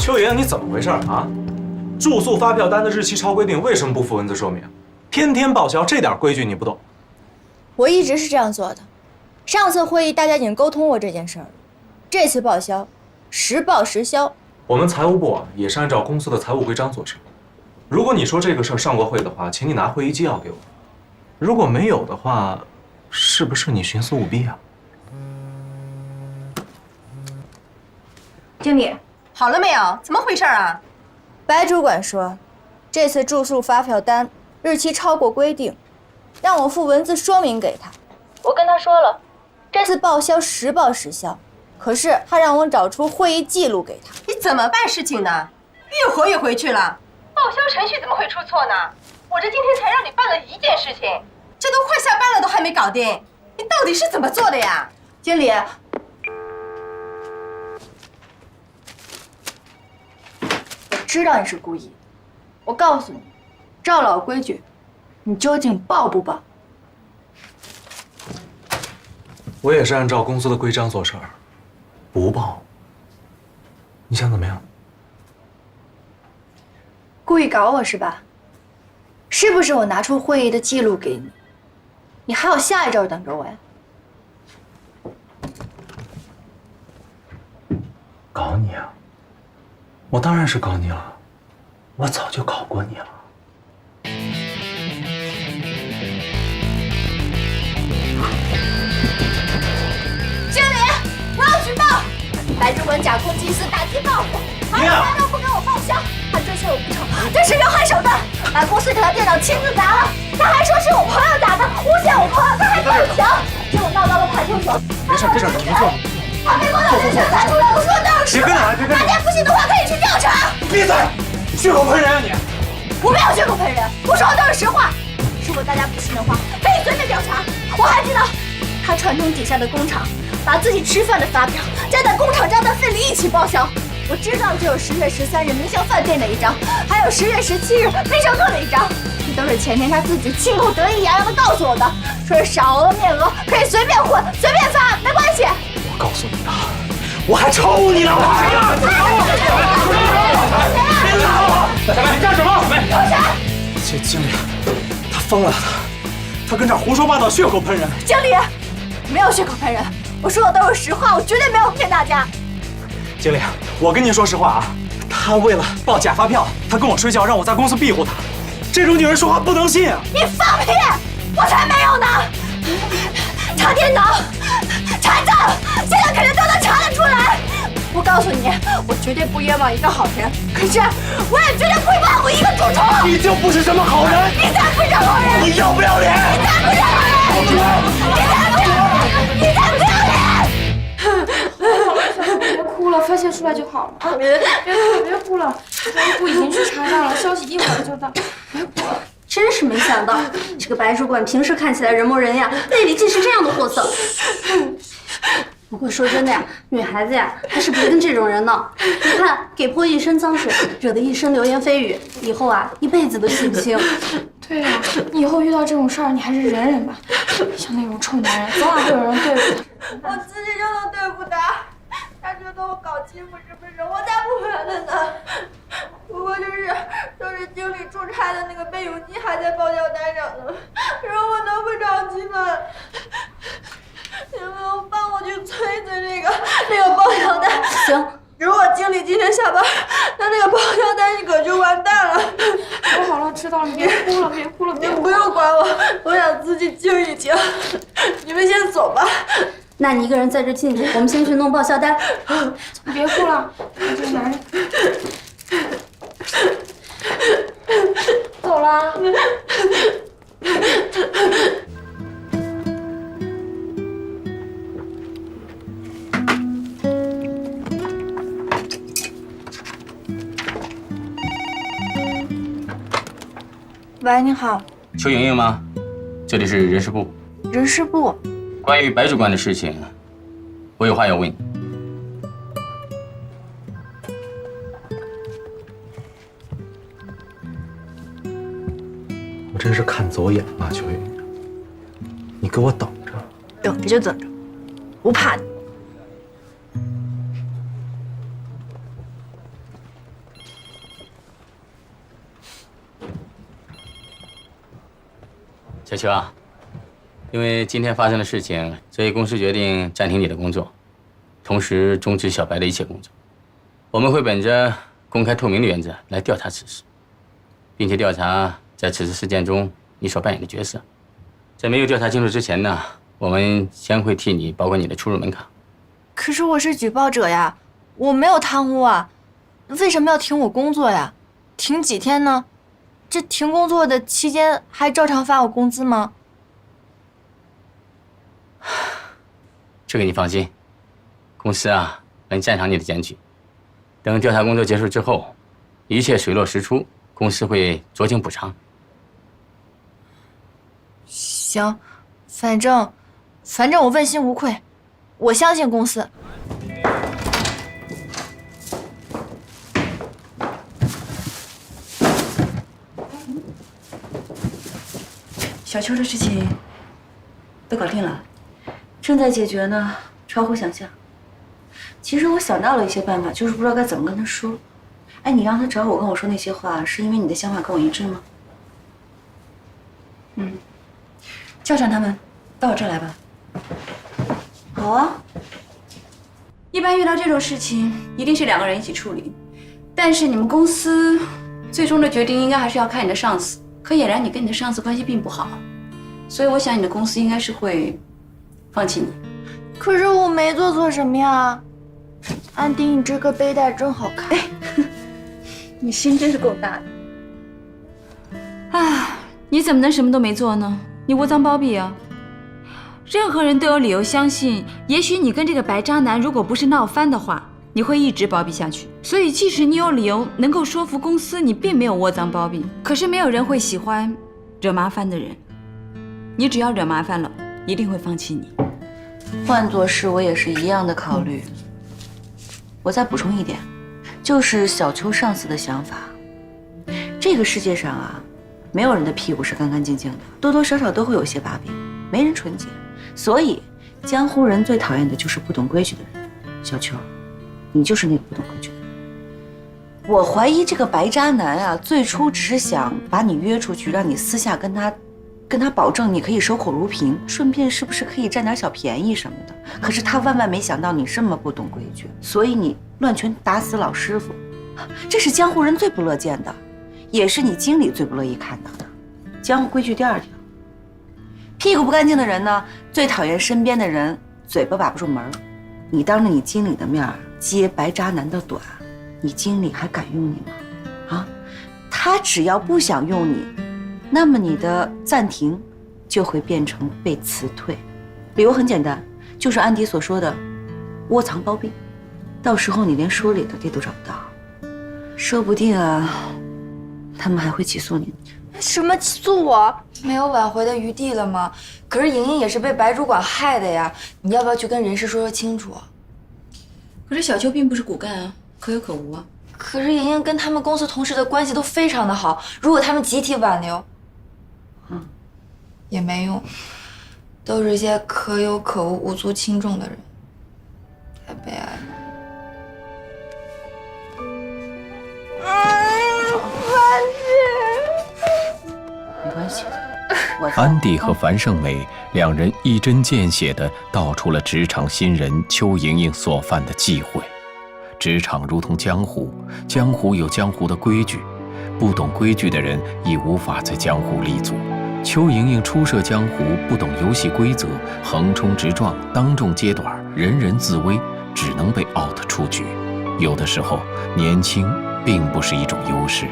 邱莹，你怎么回事啊？住宿发票单的日期超规定，为什么不附文字说明？天天报销，这点规矩你不懂？我一直是这样做的。上次会议大家已经沟通过这件事儿了，这次报销，实报实销。我们财务部也是按照公司的财务规章做事。如果你说这个事儿上过会的话，请你拿会议纪要给我。如果没有的话，是不是你徇私舞弊啊？经理，好了没有？怎么回事啊？白主管说，这次住宿发票单日期超过规定，让我附文字说明给他。我跟他说了，这次报销实报实销，可是他让我找出会议记录给他。你怎么办事情呢？一会儿也回去了，报销程序怎么会出错呢？我这今天才让你办了一件事情，这都快下班了，都还没搞定，你到底是怎么做的呀？经理，我知道你是故意的，我告诉你，照老规矩，你究竟报不报？我也是按照公司的规章做事儿，不报。你想怎么样？故意搞我是吧？是不是我拿出会议的记录给你，你还有下一招等着我呀？搞你啊！我当然是搞你了，我早就搞过你了。经理，我要举报白主管假控祭司，打击报复，还有发票不给我报销，他追求我不成，这是人害手段，把公司这台电脑亲自砸了，他还说是我朋友打的，诬陷我朋友，他还报警，结果闹到了派出所。没事，你不错。他被光导人审判出来，我说的都是实话。大家不信的话可以去调查。闭嘴！血口喷人啊你！我没有血口喷人，我说的都是实话。如果大家不信的话，可以随便调查。我还知道，他串通底下的工厂，把自己吃饭的发票加在工厂账单费里一起报销。我知道就有10月13日明星饭店的一张，还有10月17日必胜客的一张，这都是前天他自己亲口得意洋洋的告诉我的，说是少额面额可以随便混随便发，没关系。我告诉你啊，我还抽你呢！别打我！你干什么？这经理，他疯了，他跟这儿胡说八道，血口喷人。经理，没有血口喷人，我说的都是实话，我绝对没有骗大家。经理，我跟您说实话啊，他为了报假发票，他跟我睡觉，让我在公司庇护他。这种女人说话不能信啊！你放屁！我才没有呢！查电脑、查账，现在肯定都能查得出来。我告诉你，我绝对不冤枉一个好人，可是我也绝对不会放过一个蛀虫。你就不是什么好人！你才不是好人！你要不要脸？你才不是好人！你才不要脸！你才不要脸！好了，小妹别哭了，发泄出来就好了啊！别哭了，财务部已经去查账了，消息一会儿就到。别哭了。真是没想到，这个白主管平时看起来人模人样，内里竟是这样的货色。不过说真的呀，女孩子呀，还是别跟这种人闹。你看，给泼一身脏水，惹得一身流言蜚语，以后啊，一辈子都洗不清。对呀，你以后遇到这种事儿，你还是忍忍吧。像那种臭男人，早晚会有人对付他。我自己就能对付他，他觉得我搞欺负是不是？我才不觉得呢。不过就是经理出差的那个备用机还在报销单上呢，让我能不着急吗？你们帮我去催那个报销单。行，如果经理今天下班，那个报销单可就完蛋了。好了，知道了，别哭了，别哭了，你们不用管我，我想自己静一静。你们先走吧。那你一个人在这静静，我们先去弄报销单。别哭了，这个男人。走啦。喂，你好，邱莹莹吗？这里是人事部。人事部。关于白主管的事情，我有话要问你。我真是看走眼了，邱莹莹，你给我等着，等着就等着，不怕你。小秋啊，因为今天发生的事情，所以公司决定暂停你的工作，同时终止小白的一切工作。我们会本着公开透明的原则来调查此事，并且调查在此次事件中你所扮演的角色。在没有调查清楚之前呢，我们先会替你保管你的出入门卡。可是我是举报者呀，我没有贪污啊，为什么要停我工作呀？停几天呢？这停工作的期间还照常发我工资吗？这个你放心，公司啊能赞赏你的检举。等调查工作结束之后，一切水落石出，公司会酌情补偿。行，反正我问心无愧，我相信公司。小秋的事情都搞定了，正在解决呢，超乎想象。其实我想到了一些办法，就是不知道该怎么跟他说。哎，你让他找我跟我说那些话，是因为你的想法跟我一致吗？叫上他们到我这儿来吧。好啊。一般遇到这种事情，一定是2个人一起处理，但是你们公司最终的决定应该还是要看你的上司。可俨然你跟你的上司关系并不好，所以我想你的公司应该是会放弃你。可是我没做错什么呀。安迪，你这个背带真好看。你心真是够大的。啊，你怎么能什么都没做呢？你窝赃包庇啊！任何人都有理由相信，也许你跟这个白渣男如果不是闹翻的话，你会一直包庇下去。所以即使你有理由能够说服公司你并没有窝赃包庇，可是没有人会喜欢惹麻烦的人。你只要惹麻烦了，一定会放弃你。换作是我也是一样的考虑。我再补充一点，就是小秋上司的想法。这个世界上啊，没有人的屁股是干干净净的，多多少少都会有些把柄，没人纯洁。所以，江湖人最讨厌的就是不懂规矩的人。小秋，你就是那个不懂规矩的人。我怀疑这个白渣男啊，最初只是想把你约出去，让你私下跟他保证你可以守口如瓶，顺便是不是可以占点小便宜什么的。可是他万万没想到你这么不懂规矩，所以你乱拳打死老师傅，这是江湖人最不乐见的，也是你经理最不乐意看到的。江湖规矩第2条，屁股不干净的人呢，最讨厌身边的人嘴巴把不住门。你当着你经理的面揭白渣男的短，你经理还敢用你吗？啊，他只要不想用你，那么你的暂停就会变成被辞退。理由很简单，就是安迪所说的窝藏包庇，到时候你连说理的地都找不到，说不定啊，他们还会起诉你。什么起诉我？没有挽回的余地了吗？可是莹莹也是被白主管害的呀，你要不要去跟人事说清楚？可是小秋并不是骨干啊，可有可无啊。可是莹莹跟他们公司同事的关系都非常的好，如果他们集体挽留，也没用，都是一些可有可无、无足轻重的人，太悲哀了。没关系。安迪和樊胜美2人一针见血地道出了职场新人邱莹莹所犯的忌讳。职场如同江湖，江湖有江湖的规矩，不懂规矩的人亦无法在江湖立足。邱莹莹初涉江湖，不懂游戏规则，横冲直撞，当众揭短，人人自危，只能被 out 出局。有的时候，年轻并不是一种优势。